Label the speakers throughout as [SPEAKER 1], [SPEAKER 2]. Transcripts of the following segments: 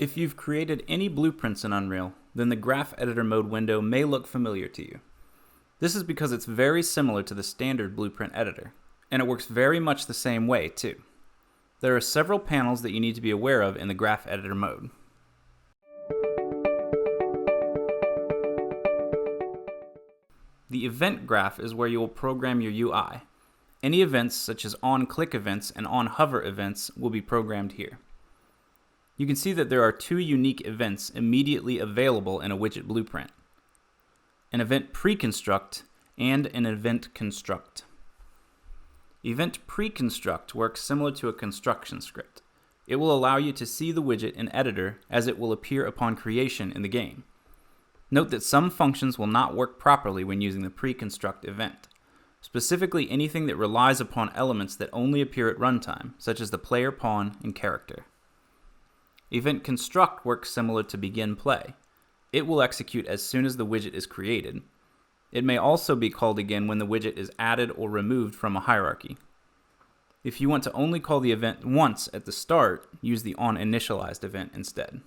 [SPEAKER 1] If you've created any blueprints in Unreal, then the Graph Editor Mode window may look familiar to you. This is because it's very similar to the standard blueprint editor, and it works very much the same way too. There are several panels that you need to be aware of in the Graph Editor Mode. The event graph is where you will program your UI. Any events such as on-click events and on-hover events will be programmed here. You can see that there are two unique events immediately available in a widget blueprint: an event pre-construct and an event construct. Event pre-construct works similar to a construction script. It will allow you to see the widget in Editor as it will appear upon creation in the game. Note that some functions will not work properly when using the pre-construct event, specifically anything that relies upon elements that only appear at runtime, such as the player pawn and character. Event construct works similar to begin play. It will execute as soon as the widget is created. It may also be called again when the widget is added or removed from a hierarchy. If you want to only call the event once at the start, use the onInitialized event instead.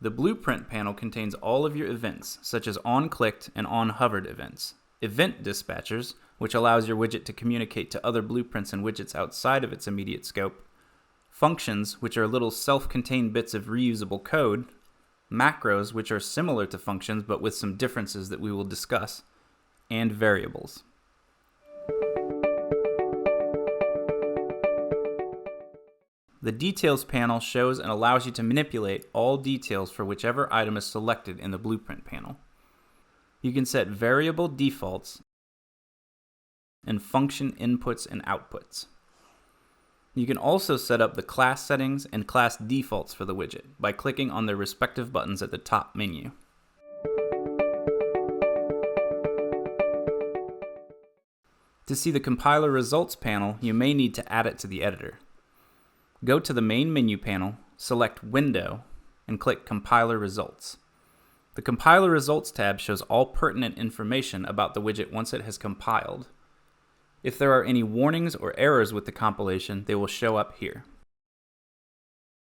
[SPEAKER 1] The Blueprint panel contains all of your events, such as on-clicked and on-hovered events. Event dispatchers, which allows your widget to communicate to other blueprints and widgets outside of its immediate scope. Functions, which are little self-contained bits of reusable code. Macros, which are similar to functions but with some differences that we will discuss. And variables. The Details panel shows and allows you to manipulate all details for whichever item is selected in the Blueprint panel. You can set variable defaults and function inputs and outputs. You can also set up the class settings and class defaults for the widget by clicking on their respective buttons at the top menu. To see the compiler results panel, you may need to add it to the editor. Go to the main menu panel, select Window, and click Compiler Results. The Compiler Results tab shows all pertinent information about the widget once it has compiled. If there are any warnings or errors with the compilation, they will show up here.